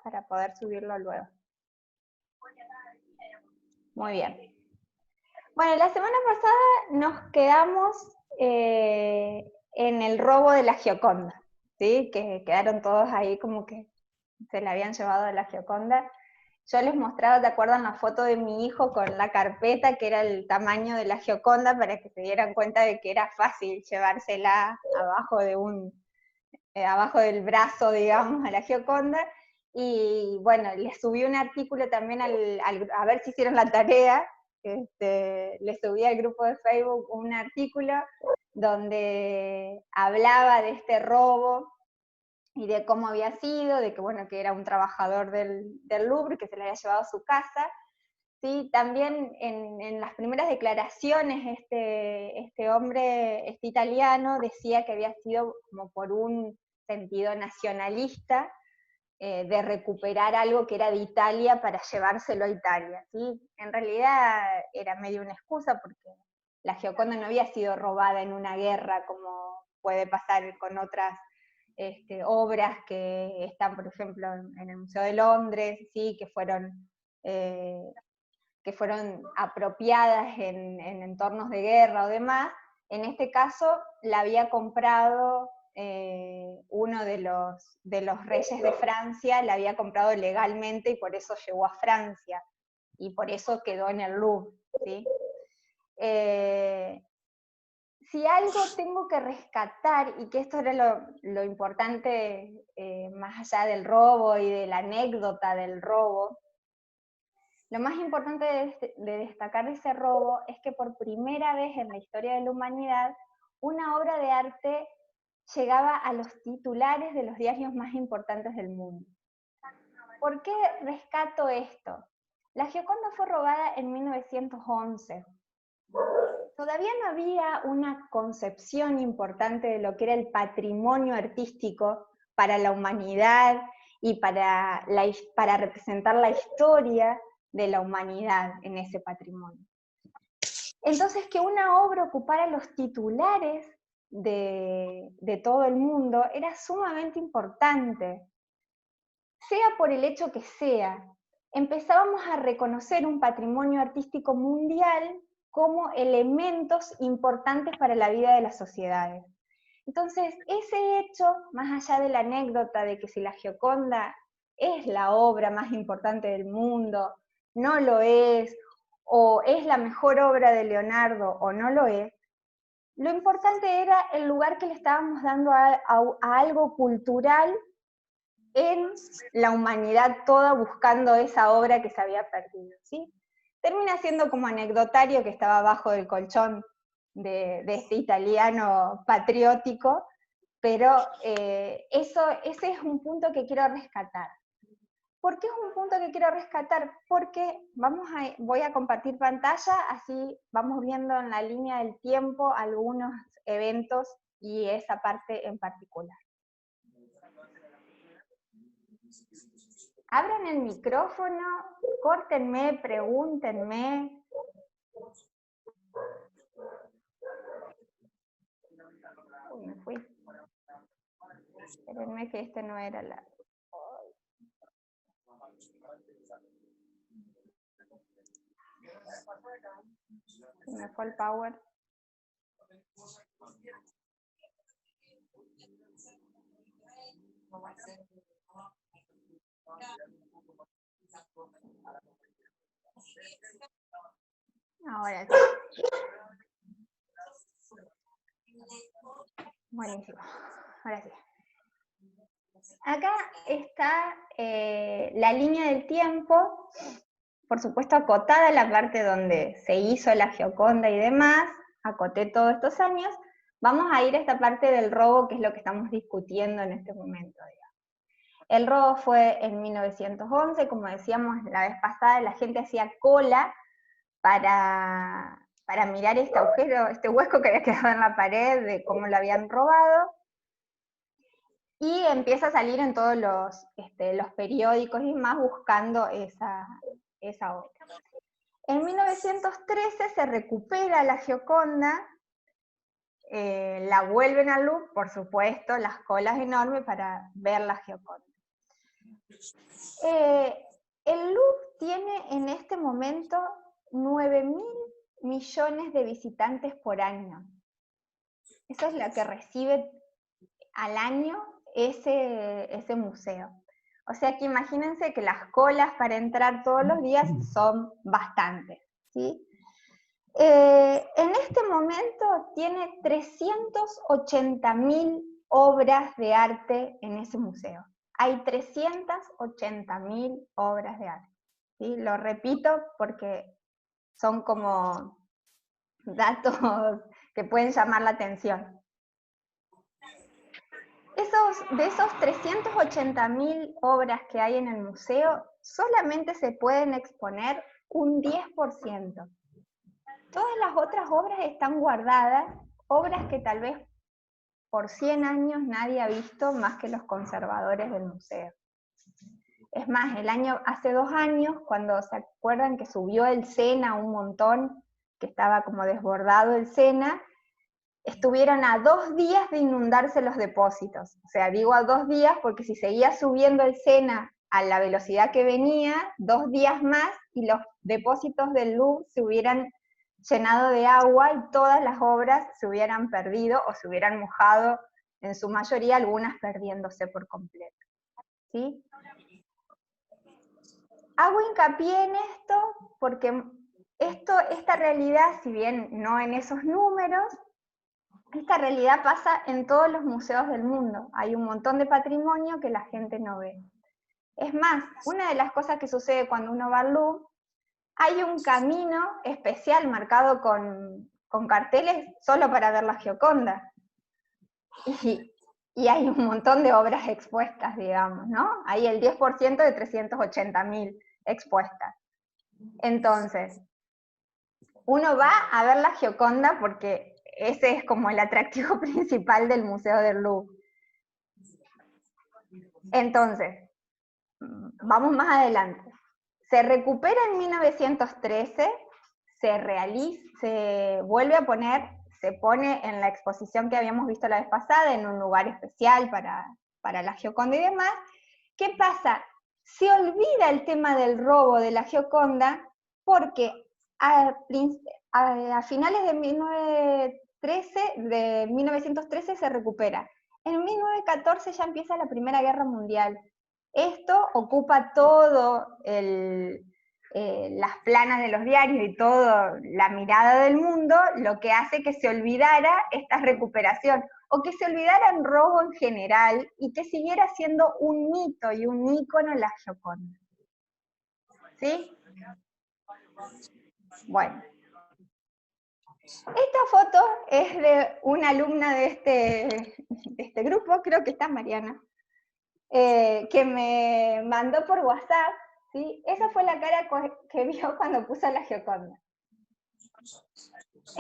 para poder subirlo luego. Muy bien. Bueno, la semana pasada nos quedamos en el robo de la Gioconda, ¿sí? Que quedaron todos ahí como que se la habían llevado de la Gioconda. Yo les mostraba, ¿te acuerdan la foto de mi hijo con la carpeta, que era el tamaño de la Gioconda, para que se dieran cuenta de que era fácil llevársela abajo del brazo, digamos, a la Gioconda? Y bueno, les subí un artículo también a ver si hicieron la tarea. Les subí al grupo de Facebook un artículo donde hablaba de este robo y de cómo había sido, de que bueno, que era un trabajador del Louvre, que se le había llevado a su casa. Sí, también en las primeras declaraciones este hombre, este italiano, decía que había sido como por un sentido nacionalista, de recuperar algo que era de Italia para llevárselo a Italia, ¿sí? En realidad era medio una excusa, porque la Gioconda no había sido robada en una guerra, como puede pasar con otras obras que están, por ejemplo, en el Museo de Londres, ¿sí? que fueron apropiadas en entornos de guerra o demás. En este caso la había comprado uno de los reyes de Francia, la había comprado legalmente y por eso llegó a Francia, y por eso quedó en el Louvre, ¿sí? Si algo tengo que rescatar, y que esto era lo importante, más allá del robo y de la anécdota del robo, lo más importante de destacar de ese robo es que por primera vez en la historia de la humanidad, una obra de arte llegaba a los titulares de los diarios más importantes del mundo. ¿Por qué rescato esto? La Gioconda fue robada en 1911. Todavía no había una concepción importante de lo que era el patrimonio artístico para la humanidad y para representar la historia de la humanidad en ese patrimonio. Entonces, que una obra ocupara los titulares de todo el mundo era sumamente importante, sea por el hecho que sea. Empezábamos a reconocer un patrimonio artístico mundial como elementos importantes para la vida de las sociedades. Entonces, ese hecho, más allá de la anécdota de que si la Gioconda es la obra más importante del mundo, no lo es, o es la mejor obra de Leonardo, o no lo es, lo importante era el lugar que le estábamos dando a algo cultural en la humanidad toda, buscando esa obra que se había perdido, ¿sí? Termina siendo como anecdotario que estaba abajo del colchón de este italiano patriótico, pero ese es un punto que quiero rescatar. ¿Por qué es un punto que quiero rescatar? Porque voy a compartir pantalla, así vamos viendo en la línea del tiempo algunos eventos y esa parte en particular. Abran el micrófono, córtenme, pregúntenme. Uy, me fui. Espérenme que este no era la... Me fue el power. Ahora sí. Buenísimo. Ahora sí. Acá está la línea del tiempo, por supuesto acotada la parte donde se hizo la Gioconda y demás, acoté todos estos años. Vamos a ir a esta parte del robo, que es lo que estamos discutiendo en este momento, digamos. El robo fue en 1911, como decíamos la vez pasada, la gente hacía cola para mirar este agujero, este hueco que había quedado en la pared, de cómo lo habían robado, y empieza a salir en todos los periódicos y más buscando esa obra. En 1913 se recupera la Gioconda, la vuelven al Louvre, por supuesto, las colas enormes para ver la Gioconda. El Louvre tiene en este momento 9.000 millones de visitantes por año. Eso es lo que recibe al año ese museo. O sea que imagínense que las colas para entrar todos los días son bastantes, ¿sí? En este momento tiene 380.000 obras de arte en ese museo. Hay 380.000 obras de arte. ¿Sí? Lo repito porque son como datos que pueden llamar la atención. De esos 380.000 obras que hay en el museo, solamente se pueden exponer un 10%. Todas las otras obras están guardadas, obras que tal vez por 100 años nadie ha visto más que los conservadores del museo. Es más, hace 2 años, cuando se acuerdan que subió el Sena un montón, que estaba como desbordado el Sena, estuvieron a 2 días de inundarse los depósitos. O sea, digo a 2 días porque si seguía subiendo el Sena a la velocidad que venía, 2 días más y los depósitos del Louvre se hubieran llenado de agua y todas las obras se hubieran perdido o se hubieran mojado, en su mayoría, algunas perdiéndose por completo. ¿Sí? Hago hincapié en esto porque esta realidad, si bien no en esos números, esta realidad pasa en todos los museos del mundo. Hay un montón de patrimonio que la gente no ve. Es más, una de las cosas que sucede cuando uno va al Louvre, hay un camino especial marcado con carteles solo para ver la Gioconda. Y hay un montón de obras expuestas, digamos, ¿no? Hay el 10% de 380.000 expuestas. Entonces, uno va a ver la Gioconda porque ese es como el atractivo principal del Museo del Louvre. Entonces, vamos más adelante. Se recupera en 1913, se vuelve a poner, se pone en la exposición que habíamos visto la vez pasada, en un lugar especial para la Gioconda y demás. ¿Qué pasa? Se olvida el tema del robo de la Gioconda porque a finales de 1913 se recupera. En 1914 ya empieza la Primera Guerra Mundial. Esto ocupa todo las planas de los diarios y toda la mirada del mundo, lo que hace que se olvidara esta recuperación, o que se olvidara el robo en general, y que siguiera siendo un mito y un ícono la Gioconda. ¿Sí? Bueno. Esta foto es de una alumna de este grupo, creo que está Mariana, que me mandó por WhatsApp, ¿sí? Esa fue la cara que vio cuando puso la Gioconda.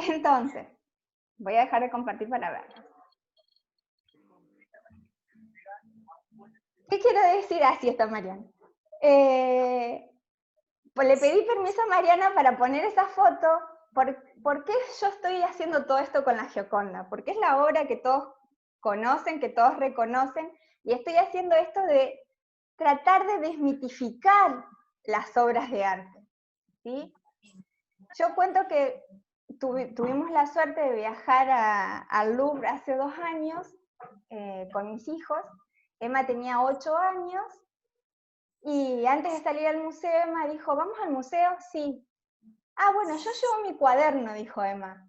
Entonces, voy a dejar de compartir para verlo. ¿Qué quiero decir? Así está Mariana. Pues le pedí permiso a Mariana para poner esa foto. ¿Por qué yo estoy haciendo todo esto con la Gioconda? Porque es la obra que todos conocen, que todos reconocen, y estoy haciendo esto de tratar de desmitificar las obras de arte, ¿sí? Yo cuento que tuvimos la suerte de viajar al Louvre hace 2 años con mis hijos. Emma tenía 8 años, y antes de salir al museo, Emma dijo, ¿vamos al museo? Sí. Ah, bueno, yo llevo mi cuaderno, dijo Emma.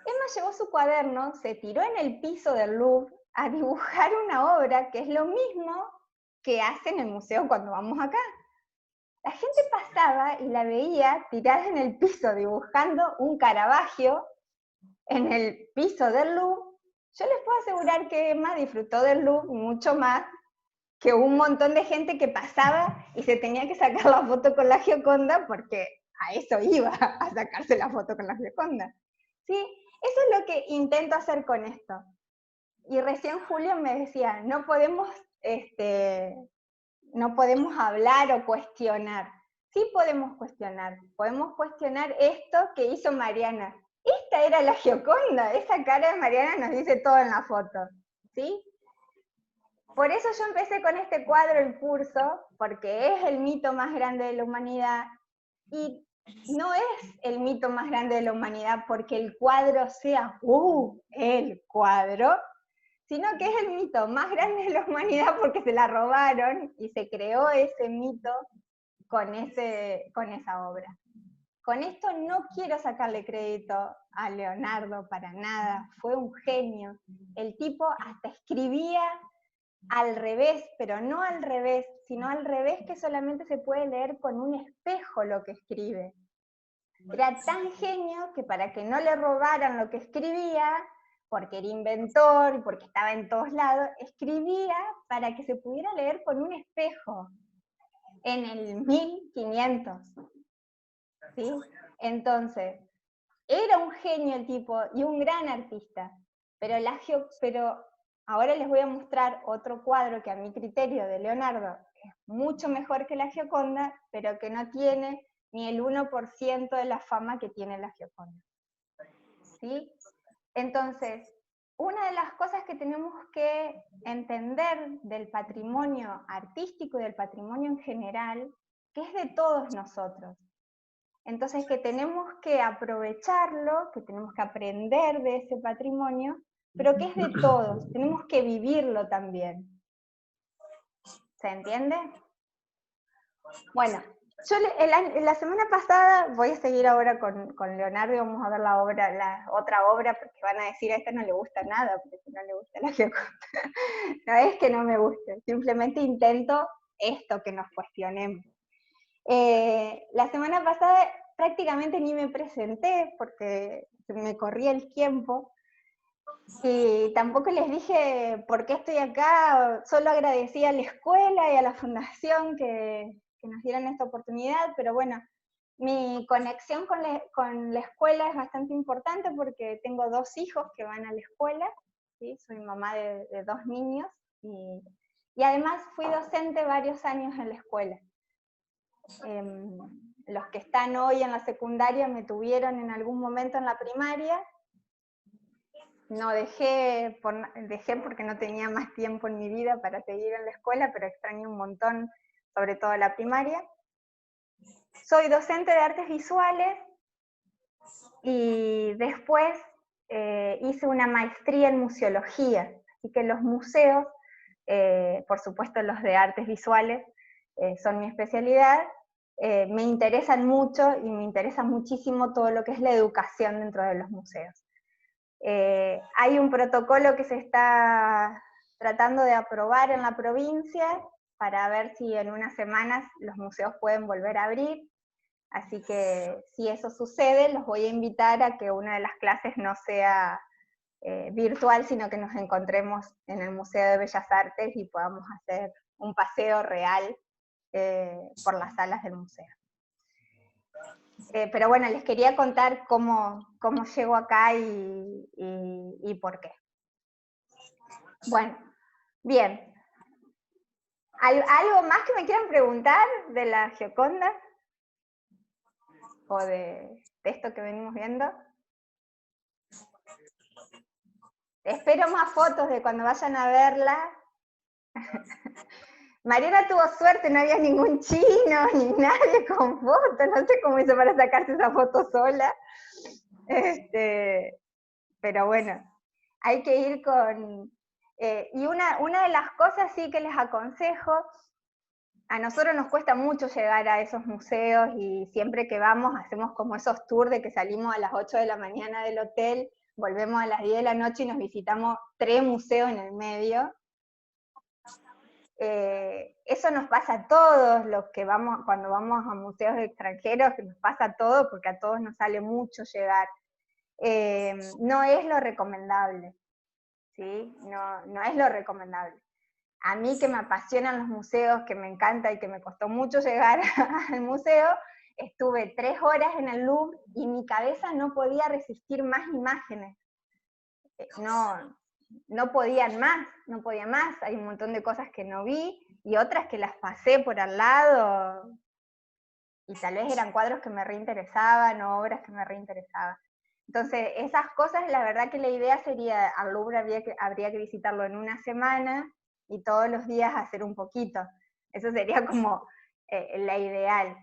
Emma llevó su cuaderno, se tiró en el piso del Louvre a dibujar una obra que es lo mismo que hace en el museo cuando vamos acá. La gente pasaba y la veía tirada en el piso dibujando un Caravaggio en el piso del Louvre. Yo les puedo asegurar que Emma disfrutó del Louvre mucho más que un montón de gente que pasaba y se tenía que sacar la foto con la Gioconda porque a eso iba, a sacarse la foto con la Gioconda. ¿Sí? Eso es lo que intento hacer con esto. Y recién Julio me decía, no podemos hablar o cuestionar. Sí podemos cuestionar esto que hizo Mariana. Esta era la Gioconda, esa cara de Mariana nos dice todo en la foto. ¿Sí? Por eso yo empecé con este cuadro el curso, porque es el mito más grande de la humanidad, y no es el mito más grande de la humanidad porque el cuadro sea el cuadro, sino que es el mito más grande de la humanidad porque se la robaron y se creó ese mito con esa obra. Con esto no quiero sacarle crédito a Leonardo para nada, fue un genio. El tipo hasta escribía al revés, pero no al revés, sino al revés que solamente se puede leer con un espejo lo que escribe. Era tan genio que para que no le robaran lo que escribía, porque era inventor y porque estaba en todos lados, escribía para que se pudiera leer con un espejo en el 1500. ¿Sí? Entonces, era un genio el tipo y un gran artista, pero ahora les voy a mostrar otro cuadro que a mi criterio de Leonardo es mucho mejor que la Gioconda, pero que no tiene ni el 1% de la fama que tiene la Gioconda. ¿Sí? Entonces, una de las cosas que tenemos que entender del patrimonio artístico y del patrimonio en general, que es de todos nosotros. Entonces, que tenemos que aprovecharlo, que tenemos que aprender de ese patrimonio, pero que es de todos, tenemos que vivirlo también. ¿Se entiende? Bueno, yo la semana pasada, voy a seguir ahora con Leonardo y vamos a ver la otra obra, porque van a decir a esta no le gusta nada, porque si no le gusta la Gioconda. No es que no me guste, simplemente intento esto, que nos cuestionemos. La semana pasada prácticamente ni me presenté porque me corría el tiempo y tampoco les dije por qué estoy acá, solo agradecí a la escuela y a la fundación que nos dieron esta oportunidad, pero bueno, mi conexión con la escuela es bastante importante porque tengo 2 hijos que van a la escuela, ¿sí? Soy mamá de 2 niños y además fui docente varios años en la escuela. Los que están hoy en la secundaria me tuvieron en algún momento en la primaria. No dejé porque no tenía más tiempo en mi vida para seguir en la escuela, pero extraño un montón, sobre todo la primaria. Soy docente de artes visuales y después hice una maestría en museología, así que los museos, por supuesto los de artes visuales, son mi especialidad. Me interesan mucho y me interesa muchísimo todo lo que es la educación dentro de los museos. Hay un protocolo que se está tratando de aprobar en la provincia para ver si en unas semanas los museos pueden volver a abrir, así que si eso sucede, los voy a invitar a que una de las clases no sea virtual, sino que nos encontremos en el Museo de Bellas Artes y podamos hacer un paseo real por las salas del museo. Pero bueno, les quería contar cómo llego acá y por qué. Bueno, bien. ¿Algo más que me quieran preguntar de la Gioconda? ¿O de esto que venimos viendo? Espero más fotos de cuando vayan a verla. Mariana tuvo suerte, no había ningún chino ni nadie con fotos, no sé cómo hizo para sacarse esa foto sola. Pero bueno, hay que ir con... y una de las cosas sí que les aconsejo, a nosotros nos cuesta mucho llegar a esos museos y siempre que vamos hacemos como esos tours de que salimos a las 8 de la mañana del hotel, volvemos a las 10 de la noche y nos visitamos 3 museos en el medio. Eso nos pasa a todos los que vamos, cuando vamos a museos extranjeros, que nos pasa a todos porque a todos nos sale mucho llegar. No es lo recomendable, ¿sí? No es lo recomendable. A mí que me apasionan los museos, que me encanta y que me costó mucho llegar al museo, estuve 3 horas en el Louvre y mi cabeza no podía resistir más imágenes. No podía más, hay un montón de cosas que no vi y otras que las pasé por al lado y tal vez eran cuadros que me reinteresaban o obras que me reinteresaban. Entonces, esas cosas, la verdad que la idea sería, al Louvre habría que visitarlo en una semana, y todos los días hacer un poquito. Eso sería como la ideal.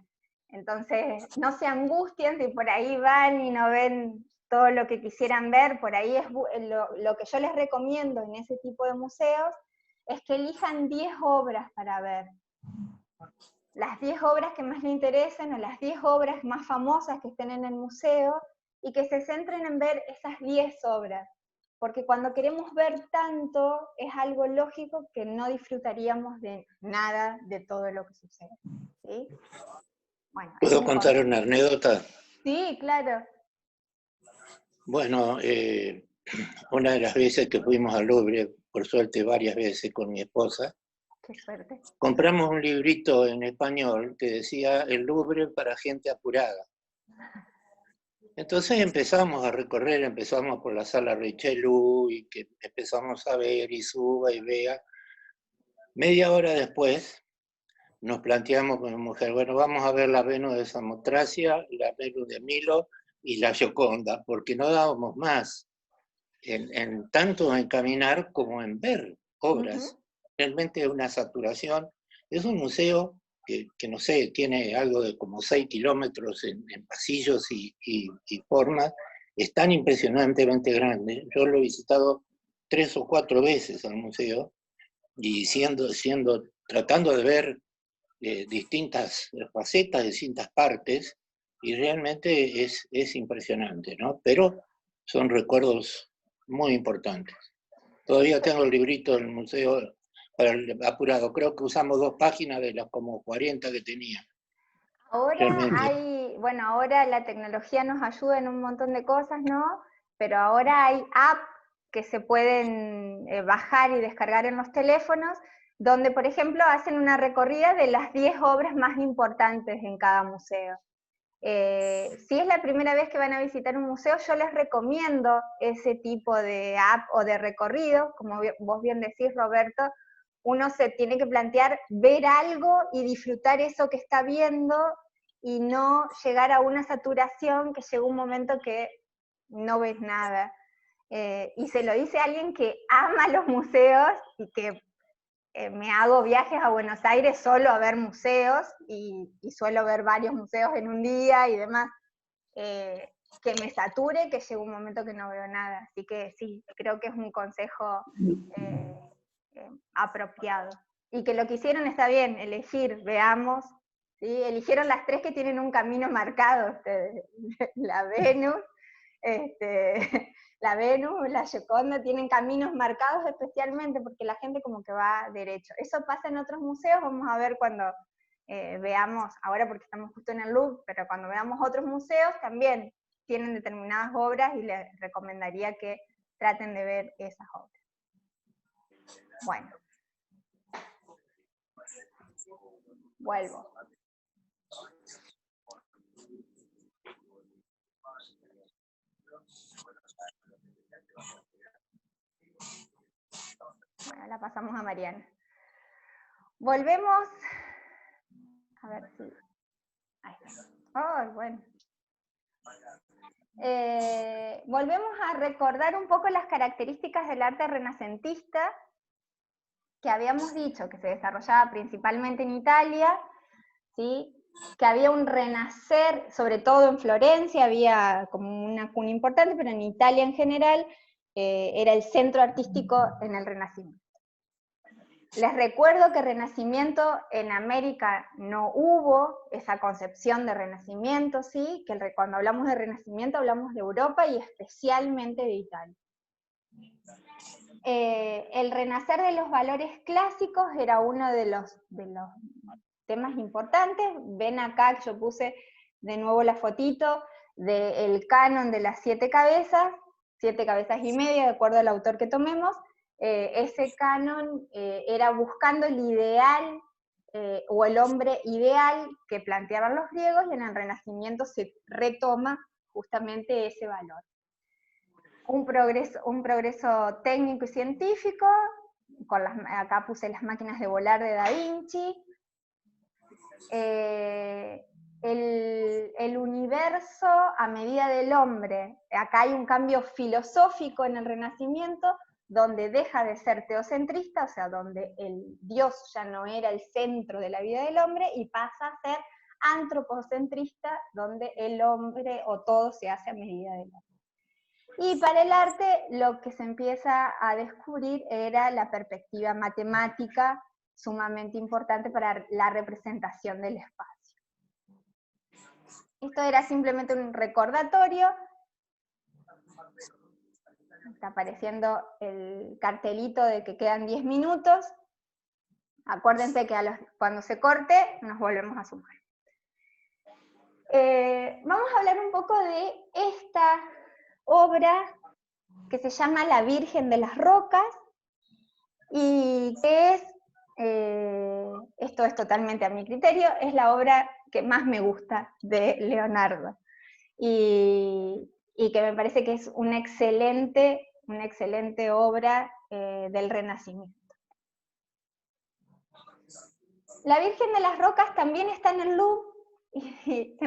Entonces, no se angustien si por ahí van y no ven todo lo que quisieran ver. Por ahí es lo que yo les recomiendo en ese tipo de museos, es que elijan 10 obras para ver. Las 10 obras que más les interesen, o las 10 obras más famosas que estén en el museo, y que se centren en ver esas 10 obras. Porque cuando queremos ver tanto, es algo lógico que no disfrutaríamos de nada de todo lo que sucede. ¿Sí? Bueno, ¿Puedo contar una anécdota? Sí, claro. Bueno, una de las veces que fuimos al Louvre, por suerte varias veces con mi esposa, Qué suerte. compramos un librito en español que decía El Louvre para gente apurada. Entonces empezamos a recorrer, empezamos por la sala Richelieu y que empezamos a ver y suba y vea. Media hora después nos planteamos con mi mujer, bueno, vamos a ver la Venus de Samotracia, la Venus de Milo y la Gioconda, porque no dábamos más en tanto en caminar como en ver obras. Realmente es una saturación. Es un museo que no sé, tiene algo de como 6 kilómetros en pasillos y formas. Es tan impresionantemente grande. Yo lo he visitado 3 o 4 veces al museo y tratando de ver distintas facetas, distintas partes, y realmente es impresionante, ¿no? Pero son recuerdos muy importantes. Todavía tengo el librito del museo apurado, creo que usamos 2 páginas de las como 40 que tenía. Ahora la tecnología nos ayuda en un montón de cosas, ¿no? Pero ahora hay apps que se pueden bajar y descargar en los teléfonos, donde, por ejemplo, hacen una recorrida de las 10 obras más importantes en cada museo. Si es la primera vez que van a visitar un museo, yo les recomiendo ese tipo de app o de recorrido, como vos bien decís, Roberto. Uno se tiene que plantear ver algo y disfrutar eso que está viendo, y no llegar a una saturación que llega un momento que no ves nada. Y se lo dice alguien que ama los museos y que me hago viajes a Buenos Aires solo a ver museos, y suelo ver varios museos en un día y demás. Que me sature, que llega un momento que no veo nada. Así que sí, creo que es un consejo apropiado. Y que lo que hicieron está bien, elegir, veamos. ¿Sí? Eligieron las 3 que tienen un camino marcado ustedes. La Venus, la Venus, la Gioconda tienen caminos marcados especialmente porque la gente como que va derecho. Eso pasa en otros museos, vamos a ver cuando veamos, ahora porque estamos justo en el Louvre, pero cuando veamos otros museos también tienen determinadas obras y les recomendaría que traten de ver esas obras. Bueno. Vuelvo. Bueno, la pasamos a Mariana. Volvemos. A ver si. Ahí está. Oh, bueno. Volvemos a recordar un poco las características del arte renacentista, que habíamos dicho que se desarrollaba principalmente en Italia, ¿sí? Que había un renacer, sobre todo en Florencia, había como una cuna importante, pero en Italia en general era el centro artístico en el Renacimiento. Les recuerdo que Renacimiento en América no hubo esa concepción de Renacimiento, ¿sí? Que cuando hablamos de Renacimiento hablamos de Europa y especialmente de Italia. El renacer de los valores clásicos era uno de los temas importantes. Ven acá que yo puse de nuevo la fotito del canon de las 7 cabezas y media, de acuerdo al autor que tomemos. Ese canon era buscando el ideal o el hombre ideal que planteaban los griegos, y en el Renacimiento se retoma justamente ese valor. Un progreso técnico y científico, acá puse las máquinas de volar de Da Vinci. El universo a medida del hombre. Acá hay un cambio filosófico en el Renacimiento, donde deja de ser teocentrista, o sea, donde el Dios ya no era el centro de la vida del hombre, y pasa a ser antropocentrista, donde el hombre o todo se hace a medida del hombre. Y para el arte lo que se empieza a descubrir era la perspectiva matemática, sumamente importante para la representación del espacio. Esto era simplemente un recordatorio. Está apareciendo el cartelito de que quedan 10 minutos. Acuérdense que cuando se corte nos volvemos a sumar. Vamos a hablar un poco de esta obra que se llama La Virgen de las Rocas, y que esto es totalmente a mi criterio, es la obra que más me gusta de Leonardo, y que me parece que es una excelente obra del Renacimiento. La Virgen de las Rocas también está en el Louvre, y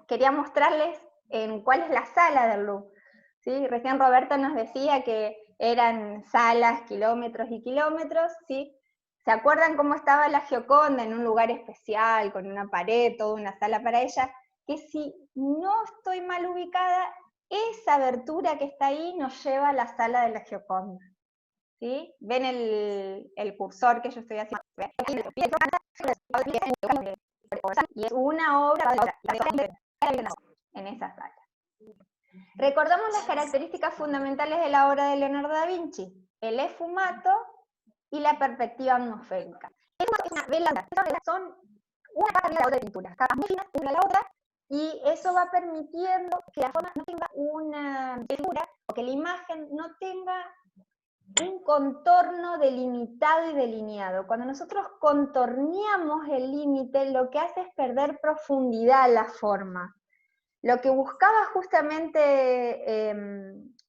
quería mostrarles en cuál es la sala del Louvre. ¿Sí? Recién Roberto nos decía que eran salas, kilómetros y kilómetros, ¿sí? ¿Se acuerdan cómo estaba la Gioconda en un lugar especial, con una pared, toda una sala para ella? Que si no estoy mal ubicada, esa abertura que está ahí nos lleva a la sala de la Gioconda. ¿Sí? ¿Ven el cursor que yo estoy haciendo? Y es una obra en esa sala. Recordamos las características fundamentales de la obra de Leonardo da Vinci: el esfumato y la perspectiva atmosférica. Son una parte de la otra de pintura, capas muy finas una a la otra, y eso va permitiendo que la forma no tenga una figura, o que la imagen no tenga un contorno delimitado y delineado. Cuando nosotros contorneamos el límite, lo que hace es perder profundidad la forma. Lo que buscaba justamente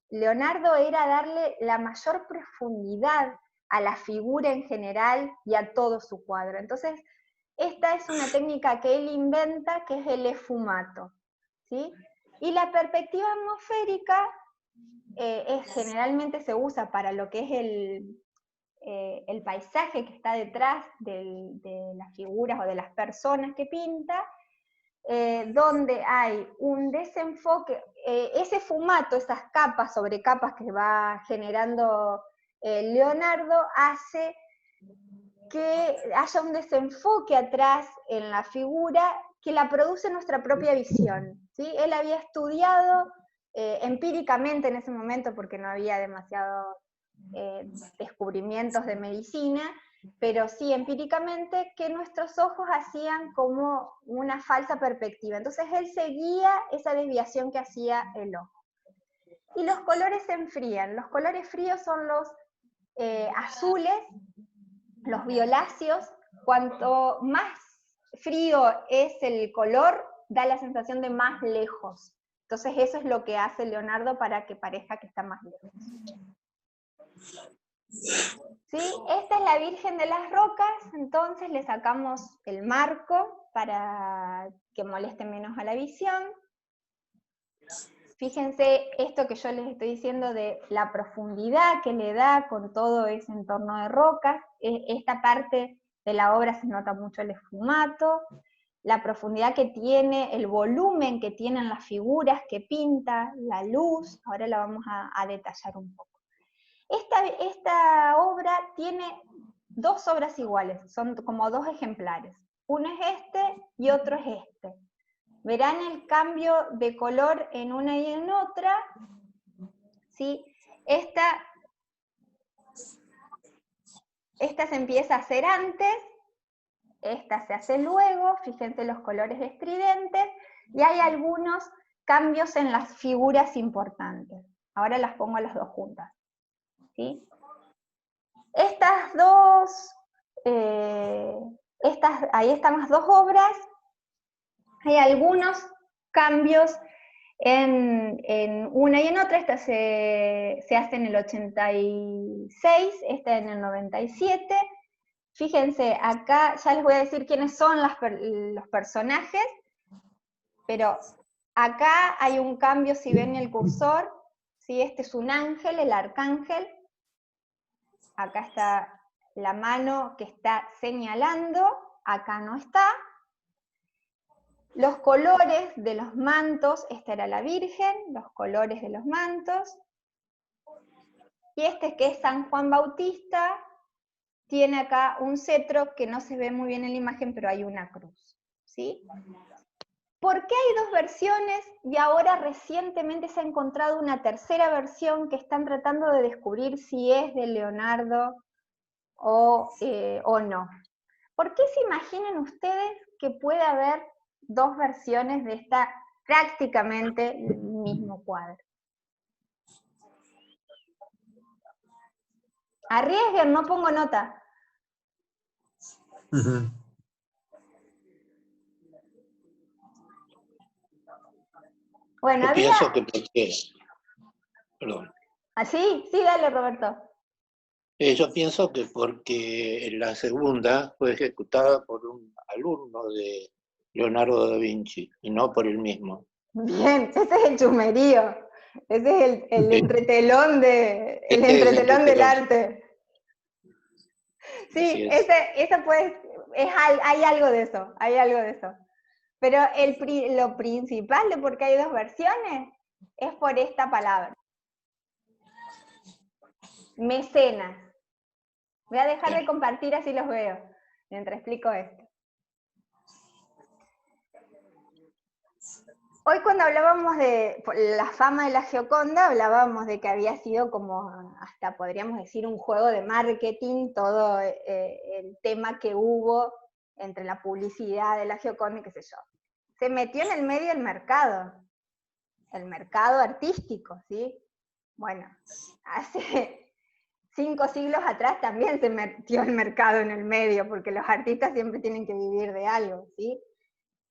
Leonardo era darle la mayor profundidad a la figura en general y a todo su cuadro. Entonces, esta es una técnica que él inventa, que es el esfumato, ¿sí? Y la perspectiva atmosférica generalmente se usa para lo que es el paisaje que está detrás de las figuras o de las personas que pinta, donde hay un desenfoque, ese fumato, esas capas sobre capas que va generando Leonardo, hace que haya un desenfoque atrás en la figura que la produce nuestra propia visión, ¿sí? Él había estudiado empíricamente en ese momento, porque no había demasiados descubrimientos de medicina, pero sí empíricamente, que nuestros ojos hacían como una falsa perspectiva. Entonces él seguía esa desviación que hacía el ojo. Y los colores se enfrían. Los colores fríos son los azules, los violáceos. Cuanto más frío es el color, da la sensación de más lejos. Entonces eso es lo que hace Leonardo para que parezca que está más lejos. ¿Sí? Esta es la Virgen de las Rocas, entonces le sacamos el marco para que moleste menos a la visión. Fíjense esto que yo les estoy diciendo de la profundidad que le da con todo ese entorno de rocas. Esta parte de la obra se nota mucho el esfumato, la profundidad que tiene, el volumen que tienen las figuras que pinta, la luz. Ahora la vamos a detallar un poco. Esta obra tiene dos obras iguales, son como dos ejemplares. Uno es este y otro es este. Verán el cambio de color en una y en otra, ¿sí? Esta se empieza a hacer antes, esta se hace luego, fíjense los colores estridentes, y hay algunos cambios en las figuras importantes. Ahora las pongo a las dos juntas. ¿Sí? Estas dos, ahí están las dos obras. Hay algunos cambios en una y en otra. Esta se hace en el 86, esta en el 97. Fíjense, acá ya les voy a decir quiénes son los personajes, pero acá hay un cambio, si ven el cursor, ¿sí? Este es un ángel, el arcángel, acá está la mano que está señalando, acá no está. Los colores de los mantos, esta era la Virgen, los colores de los mantos. Y este que es San Juan Bautista, tiene acá un cetro que no se ve muy bien en la imagen, pero hay una cruz, ¿sí? ¿Por qué hay dos versiones y ahora recientemente se ha encontrado una tercera versión que están tratando de descubrir si es de Leonardo o no? ¿Por qué se imaginan ustedes que puede haber dos versiones de esta prácticamente el mismo cuadro? Arriesguen, no pongo nota. Bueno, Yo había... pienso que porque, perdón. ¿Ah, sí? Sí, dale, Roberto. Yo pienso que porque la segunda fue ejecutada por un alumno de Leonardo da Vinci y no por él mismo. Bien, ese es el chumerío. Ese es el entretelón, el Este es el entretelón del entretelón. arte. Así Sí, es. eso pues, hay algo de eso, hay algo de eso. Pero lo principal de por qué hay dos versiones es por esta palabra. Mecenas. Voy a dejar de compartir así los veo, mientras explico esto. Hoy cuando hablábamos de la fama de la Gioconda, hablábamos de que había sido como, hasta podríamos decir, un juego de marketing, todo el tema que hubo entre la publicidad de la Gioconda y qué sé yo. Se metió en el medio el mercado artístico, ¿sí? Bueno, hace 5 siglos atrás también se metió el mercado en el medio, porque los artistas siempre tienen que vivir de algo, ¿sí?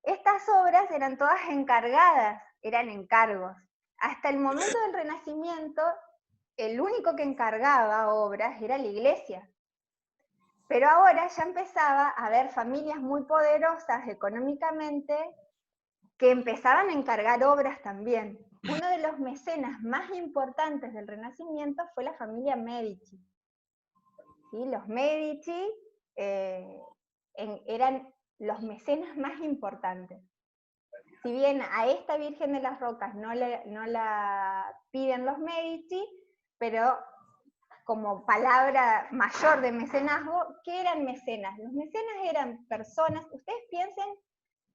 Estas obras eran todas encargadas, eran encargos. Hasta el momento del Renacimiento, el único que encargaba obras era la iglesia. Pero ahora ya empezaba a haber familias muy poderosas económicamente que empezaban a encargar obras también. Uno de los mecenas más importantes del Renacimiento fue la familia Medici. ¿Sí? Los Medici eran los mecenas más importantes. Si bien a esta Virgen de las Rocas no la piden los Medici, pero como palabra mayor de mecenazgo, ¿qué eran mecenas? Los mecenas eran personas, ustedes piensen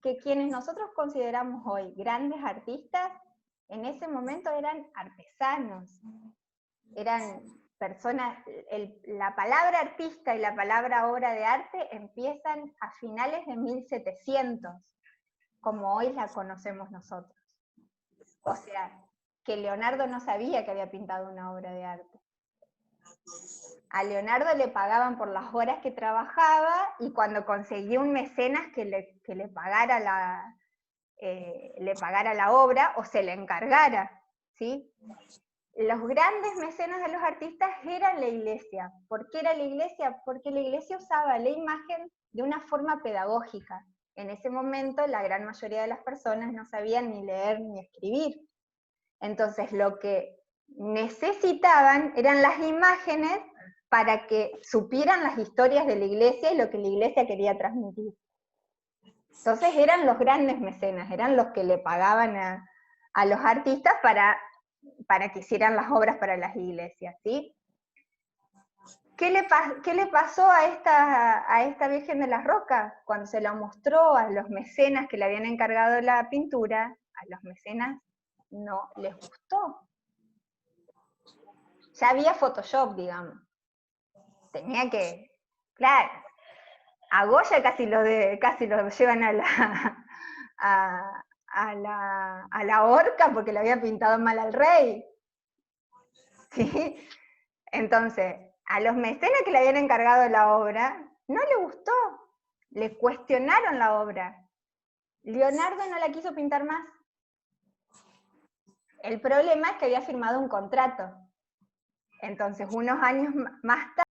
que quienes nosotros consideramos hoy grandes artistas, en ese momento eran artesanos, eran personas, la palabra artista y la palabra obra de arte empiezan a finales de 1700, como hoy la conocemos nosotros. O sea, que Leonardo no sabía que había pintado una obra de arte. A Leonardo le pagaban por las horas que trabajaba y cuando conseguía un mecenas que le pagara la obra o se le encargara, ¿sí? Los grandes mecenas de los artistas eran la iglesia. ¿Por qué era la iglesia? Porque la iglesia usaba la imagen de una forma pedagógica. En ese momento la gran mayoría de las personas no sabían ni leer ni escribir. Entonces lo que necesitaban eran las imágenes para que supieran las historias de la iglesia y lo que la iglesia quería transmitir. Entonces eran los grandes mecenas, eran los que le pagaban a los artistas para que hicieran las obras para las iglesias, ¿sí? ¿Qué le pasó a esta Virgen de las Rocas? Cuando se la mostró a los mecenas que le habían encargado la pintura, a los mecenas no les gustó. Ya había Photoshop, digamos. Tenía que, claro, a Goya casi lo llevan a la horca porque le había pintado mal al rey. ¿Sí? Entonces, a los mecenas que le habían encargado la obra, no le gustó, le cuestionaron la obra. Leonardo no la quiso pintar más. El problema es que había firmado un contrato. Entonces, unos años más tarde,